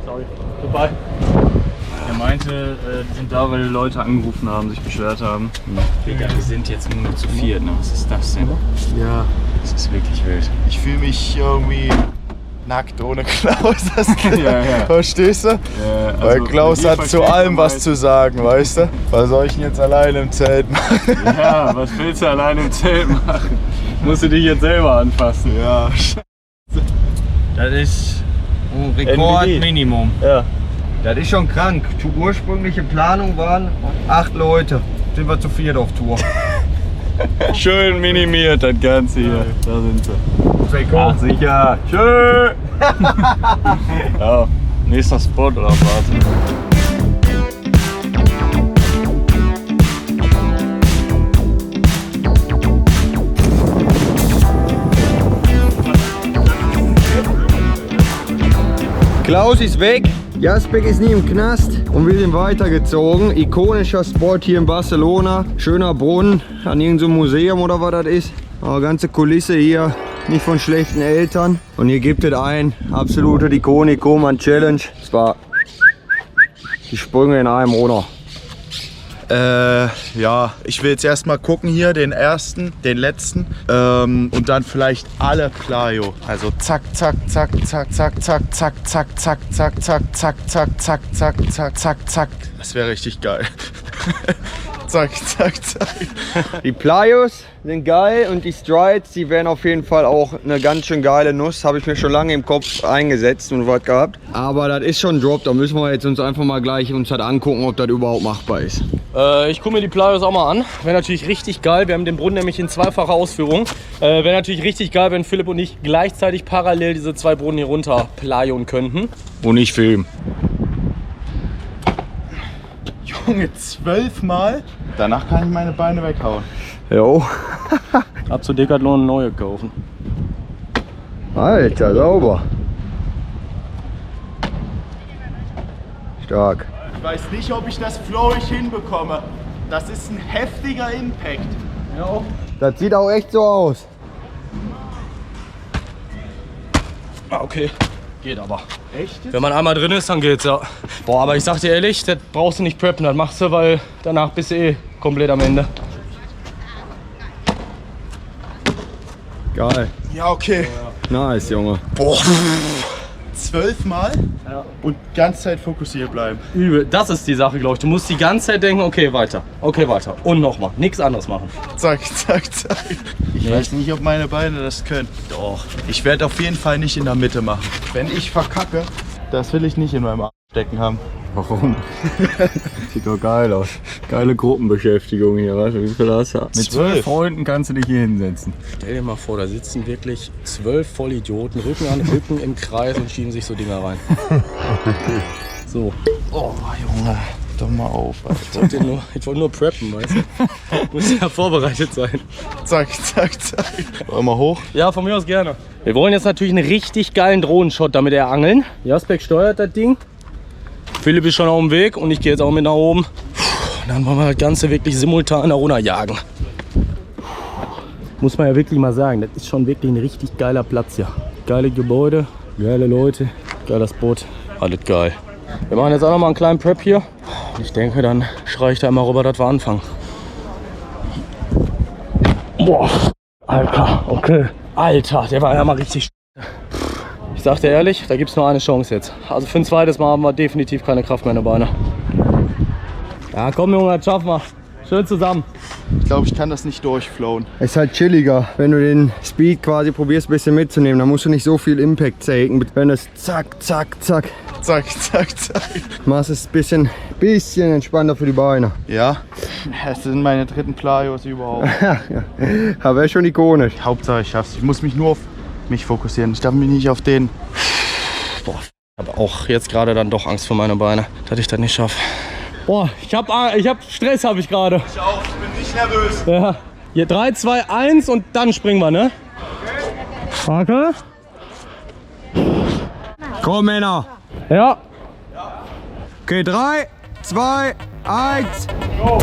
Sorry. Goodbye. Er meinte, die sind da, weil die Leute angerufen haben, sich beschwert haben. Digga, wir sind jetzt nur noch zu 4, ne? Was ist das denn? Ja. Das ist wirklich wild. Ich fühle mich irgendwie nackt ohne Klaus. Ja. Verstehst du? Ja, Weil also, Klaus hier hat zu versteht allem man was zu sagen, weißt du? Was soll ich denn jetzt alleine im Zelt machen? Ja, was willst du allein im Zelt machen? Musst du dich jetzt selber anfassen. Ja. Das ist ein Rekordminimum. Ja. Das ist schon krank. Die ursprüngliche Planung waren 8 Leute. Sind wir zu 4 auf Tour. Schön minimiert das Ganze hier. Da sind sie. Rekord. Sicher. Tschö. Ja, nächster Spot oder was? Klaus ist weg. Jasbek ist nie im Knast und wir sind weitergezogen. Ikonischer Spot hier in Barcelona. Schöner Brunnen an irgendeinem Museum oder was das ist. Aber ganze Kulisse hier, nicht von schlechten Eltern. Und hier gibt es ein absolute Ikonikum an Challenge. Und zwar die Sprünge in einem runter. Ja, ich will jetzt erstmal gucken hier, den ersten, den letzten und dann vielleicht alle Plyo. Also zack, zack, zack, zack, zack, zack, zack, zack, zack, zack, zack, zack, zack, zack, zack, zack, zack, zack. Das wäre richtig geil. Zack, zack, zack. Die Plyos sind geil und die Strides, die wären auf jeden Fall auch eine ganz schön geile Nuss. Habe ich mir schon lange im Kopf eingesetzt und was gehabt. Aber das ist schon ein Drop, da müssen wir jetzt uns einfach mal gleich uns das angucken, ob das überhaupt machbar ist. Ich gucke mir die Plyos auch mal an. Wäre natürlich richtig geil. Wir haben den Brunnen nämlich in zweifacher Ausführung. Wäre natürlich richtig geil, wenn Philipp und ich gleichzeitig parallel diese zwei Brunnen hier runter plyon könnten. Und ich film. Junge, 12 Mal? Danach kann ich meine Beine weghauen. Jo. Ab zu Decathlon eine neue kaufen. Alter, sauber. Stark. Ich weiß nicht, ob ich das flowig hinbekomme. Das ist ein heftiger Impact. Ja. Das sieht auch echt so aus. Ah, okay. Geht aber. Echt? Wenn man einmal drin ist, dann geht's, ja. Boah, aber ich sag dir ehrlich, das brauchst du nicht preppen, das machst du, weil danach bist du eh komplett am Ende. Geil. Ja, okay. Nice, Junge. Boah. 12 Mal? Ja. Und die ganze Zeit fokussiert bleiben. Übel, das ist die Sache, glaube ich. Du musst die ganze Zeit denken, okay, weiter. Okay, weiter. Und nochmal. Nichts anderes machen. Zack, zack, zack. Ich weiß nicht, ob meine Beine das können. Doch. Ich werde auf jeden Fall nicht in der Mitte machen. Wenn ich verkacke, das will ich nicht in meinem Arm stecken haben. Warum? Sieht doch geil aus. Geile Gruppenbeschäftigung hier, weißt du, wie viel hast du? Mit 12 Freunden kannst du dich hier hinsetzen. Stell dir mal vor, da sitzen wirklich 12 Vollidioten, Rücken an Rücken im Kreis und schieben sich so Dinger rein. So. Oh, Junge, doch mal auf, Alter. Ich wollte nur preppen, weißt du? Muss ja vorbereitet sein. Zack, zack, zack. Wollen wir hoch? Ja, von mir aus gerne. Wir wollen jetzt natürlich einen richtig geilen Drohnenshot damit angeln. Jasbek steuert das Ding. Philipp ist schon auf dem Weg und ich gehe jetzt auch mit nach oben. Und dann wollen wir das Ganze wirklich simultan da runterjagen. Muss man ja wirklich mal sagen, das ist schon wirklich ein richtig geiler Platz hier. Geile Gebäude, geile Leute, geiler Spot, alles geil. Wir machen jetzt auch noch mal einen kleinen Prep hier. Und ich denke, dann schreie ich da immer rüber, dass wir anfangen. Boah, Alter, okay. Alter, der war ja mal richtig. Ich sag dir ehrlich, da gibt es nur eine Chance jetzt. Also für ein zweites Mal haben wir definitiv keine Kraft mehr in den Beinen. Ja, komm Junge, das schaffen wir. Schön zusammen. Ich glaube, ich kann das nicht durchflowen. Ist halt chilliger, wenn du den Speed quasi probierst ein bisschen mitzunehmen. Da musst du nicht so viel Impact taken. Wenn es zack, zack, zack. Zack, zack, zack. Machst es ein bisschen entspannter für die Beine. Ja, es sind meine dritten Plyos überhaupt. Aber wäre schon ikonisch. Hauptsache ich schaff's. Ich muss mich nur auf mich fokussieren. Ich darf mich nicht auf den. Boah, ich habe auch jetzt gerade dann doch Angst vor meine Beine, dass ich das nicht schaffe. Boah, ich hab Stress habe ich gerade. Ich auch, ich bin nicht nervös. Ja. Hier 3, 2, 1 und dann springen wir, ne? Okay. Komm Männer. Ja. Okay, 3, 2, 1. Go.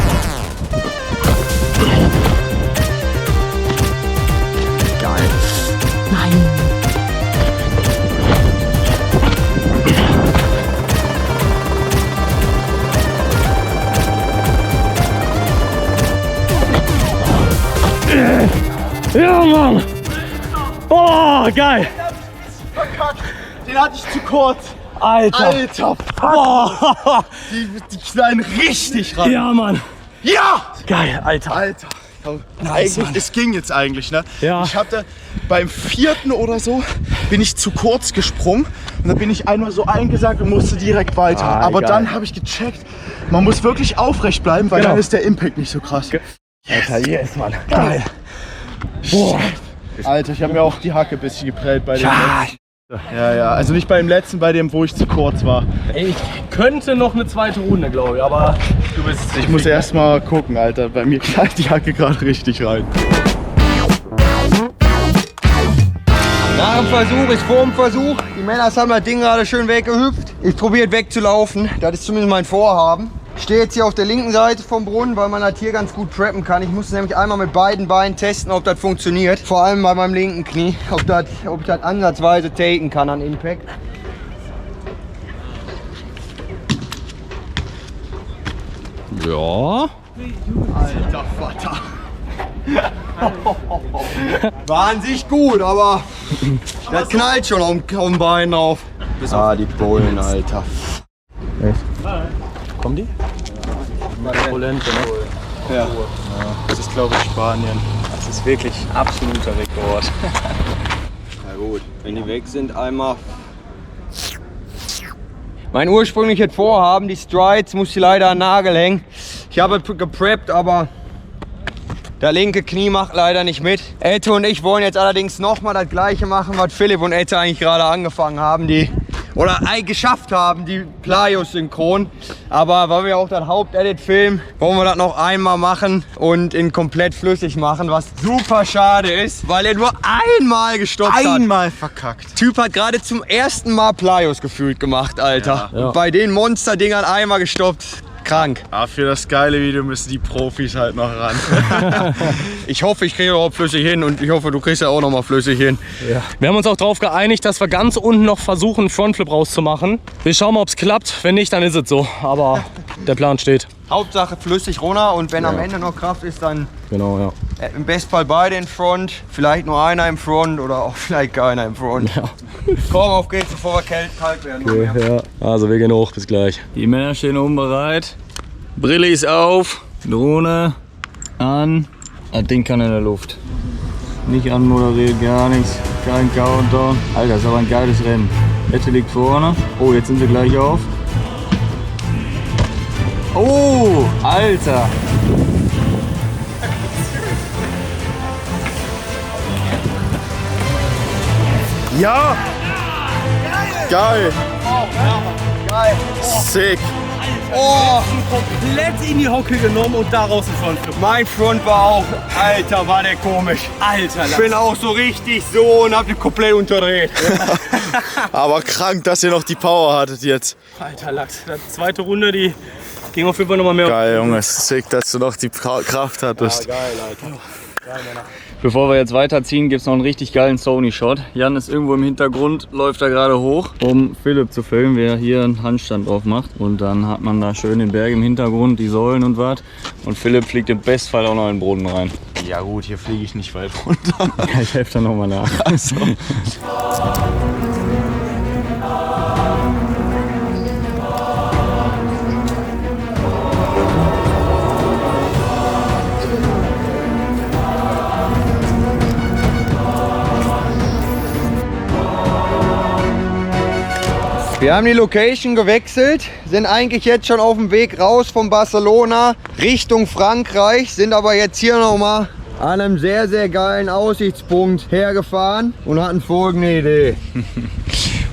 Geil. Ja, Mann! Oh, geil! Verkackt! Den hatte ich zu kurz! Alter! Alter! Boah. Die knallen richtig rein! Ja, Mann! Ja! Geil, Alter! Alter! Nice, Mann. Es ging jetzt eigentlich, ne? Ja. Ich hatte beim 4. oder so, bin ich zu kurz gesprungen und dann bin ich einmal so eingesackt und musste direkt weiter. Aber geil. dann habe ich gecheckt, man muss wirklich aufrecht bleiben, weil dann ist der Impact nicht so krass. Alter, yes, Mann! Geil! Boah. Alter, ich habe mir auch die Hacke ein bisschen geprellt bei dem letzten. Ja, also nicht beim letzten, bei dem, wo ich zu kurz war. Ich könnte noch eine zweite Runde, glaube ich, aber du bist... Ich muss erst mal gucken, Alter. Bei mir knallt die Hacke gerade richtig rein. Nach dem Versuch ist vor dem Versuch. Die Männer haben das Ding gerade schön weggehüpft. Ich probiere wegzulaufen. Das ist zumindest mein Vorhaben. Ich stehe jetzt hier auf der linken Seite vom Brunnen, weil man das hier ganz gut preppen kann. Ich muss nämlich einmal mit beiden Beinen testen, ob das funktioniert. Vor allem bei meinem linken Knie. Ob ich das ansatzweise taken kann an Impact. Ja. Alter Vater. War an sich gut, aber das knallt schon auf dem Bein drauf. Ah, die Bullen, Alter. Kommen die? Polente, ne? Ja. Das ist, glaube ich, Spanien. Das ist wirklich absoluter Rekord. Na gut, wenn die weg sind, einmal. Mein ursprüngliches Vorhaben, die Strides, muss ich leider an den Nagel hängen. Ich habe gepreppt, aber der linke Knie macht leider nicht mit. Ette und ich wollen jetzt allerdings nochmal das gleiche machen, was Philipp und Ette eigentlich gerade angefangen haben, geschafft haben, die Playos synchron. Aber weil wir auch das Hauptedit filmen, wollen wir das noch einmal machen und ihn komplett flüssig machen, was super schade ist, weil er nur einmal gestoppt hat. Einmal verkackt. Typ hat gerade zum ersten Mal Playos gefühlt gemacht, Alter. Ja. Bei den Monsterdingern einmal gestoppt. Krank. Aber für das geile Video müssen die Profis halt noch ran. Ich hoffe, ich kriege überhaupt flüssig hin und ich hoffe, du kriegst ja auch noch mal flüssig hin. Ja. Wir haben uns auch darauf geeinigt, dass wir ganz unten noch versuchen, einen Frontflip rauszumachen. Wir schauen mal, ob es klappt. Wenn nicht, dann ist es so. Aber der Plan steht. Hauptsache flüssig runter und wenn am Ende noch Kraft ist, dann Genau, ja. im Bestfall beide in Front, vielleicht nur einer im Front oder auch vielleicht keiner im Front. Ja. Komm, auf geht's, bevor wir kalt werden. Okay, ja. Also wir gehen hoch, bis gleich. Die Männer stehen oben bereit. Brille ist auf, Drohne an. Das Ding kann in der Luft. Nicht anmoderiert, gar nichts. Kein Countdown. Alter, das ist aber ein geiles Rennen. Ette liegt vorne. Oh, jetzt sind sie gleich auf. Oh, Alter. Ja! Geil! Geil. Sick! Oh, Komplett in die Hocke genommen und daraus ein Frontflip. mein Front war auch, Alter, war der komisch. Alter, Ich bin auch so richtig so und hab den komplett unterdreht. Aber krank, dass ihr noch die Power hattet jetzt. Alter Lachs. Die zweite Runde, die ging auf jeden Fall nochmal mehr. Geil, Junge. Sick, dass du noch die Kraft hattest. Geil, Alter. Bevor wir jetzt weiterziehen, gibt es noch einen richtig geilen Sony-Shot. Jan ist irgendwo im Hintergrund, läuft da gerade hoch, um Philipp zu filmen, wie er hier einen Handstand drauf macht. Und dann hat man da schön den Berg im Hintergrund, die Säulen und was. Und Philipp fliegt im Bestfall auch noch in den Boden rein. Ja gut, hier fliege ich nicht weit runter. Ich helfe dann nochmal nach. Also. Wir haben die Location gewechselt, sind eigentlich jetzt schon auf dem Weg raus von Barcelona Richtung Frankreich, sind aber jetzt hier nochmal an einem sehr, sehr geilen Aussichtspunkt hergefahren und hatten folgende Idee.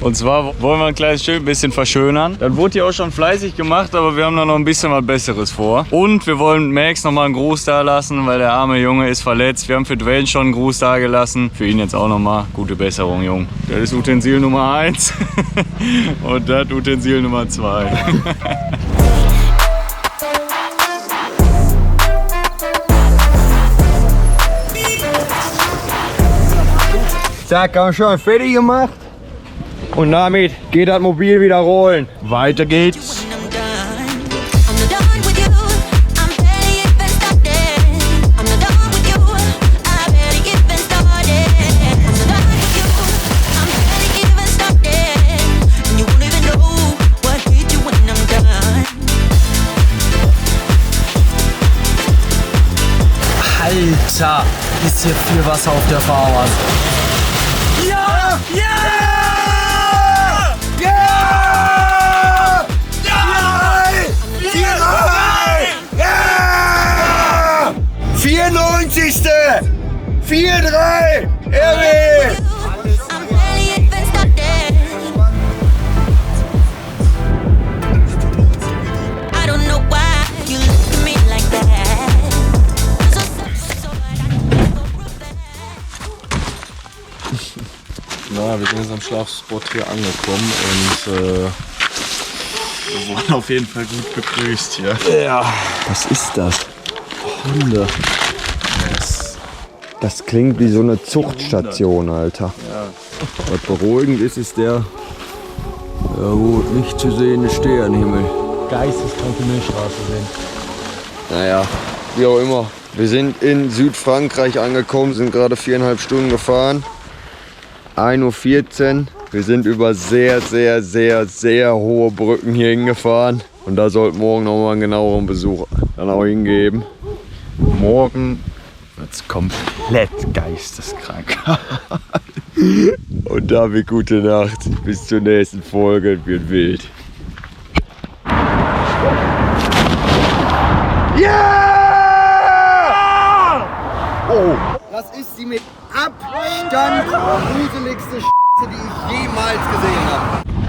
Und zwar wollen wir ein kleines schön bisschen verschönern. Das wurde hier auch schon fleißig gemacht, aber wir haben da noch ein bisschen was Besseres vor. Und wir wollen Max noch mal einen Gruß da lassen, weil der arme Junge ist verletzt. Wir haben für Dwayne schon einen Gruß da gelassen. Für ihn jetzt auch noch mal gute Besserung, Jung. Das ist Utensil Nummer 1 und das Utensil Nummer 2. Zack, haben wir schon fertig gemacht. Und damit geht das Mobil wieder rollen. Weiter geht's. Alter, ist hier viel Wasser auf der Fahrbahn. Ja! Ja! Ja! Ja! 94. 4-3! Erwin! Na, wir sind jetzt am Schlafspot hier angekommen und Wir wurden auf jeden Fall gut begrüßt hier. Ja. Was ist das? Hunde. Das klingt wie so eine Zuchtstation, Alter. Was beruhigend ist, ist der gut, nicht zu sehende Sternenhimmel. Geisteskranke Milchstraße sehen. Naja, wie auch immer. Wir sind in Südfrankreich angekommen, sind gerade 4,5 Stunden gefahren. 1:14 Uhr. Wir sind über sehr, sehr, sehr, sehr hohe Brücken hier hingefahren. Und da sollte morgen nochmal einen genaueren Besuch dann auch hingeben. Morgen wird's komplett geisteskrank. Und damit gute Nacht. Bis zur nächsten Folge. Es wird wild. Oh! Das ist die mit Abstand gruseligste Scheiße, die ich jemals gesehen habe.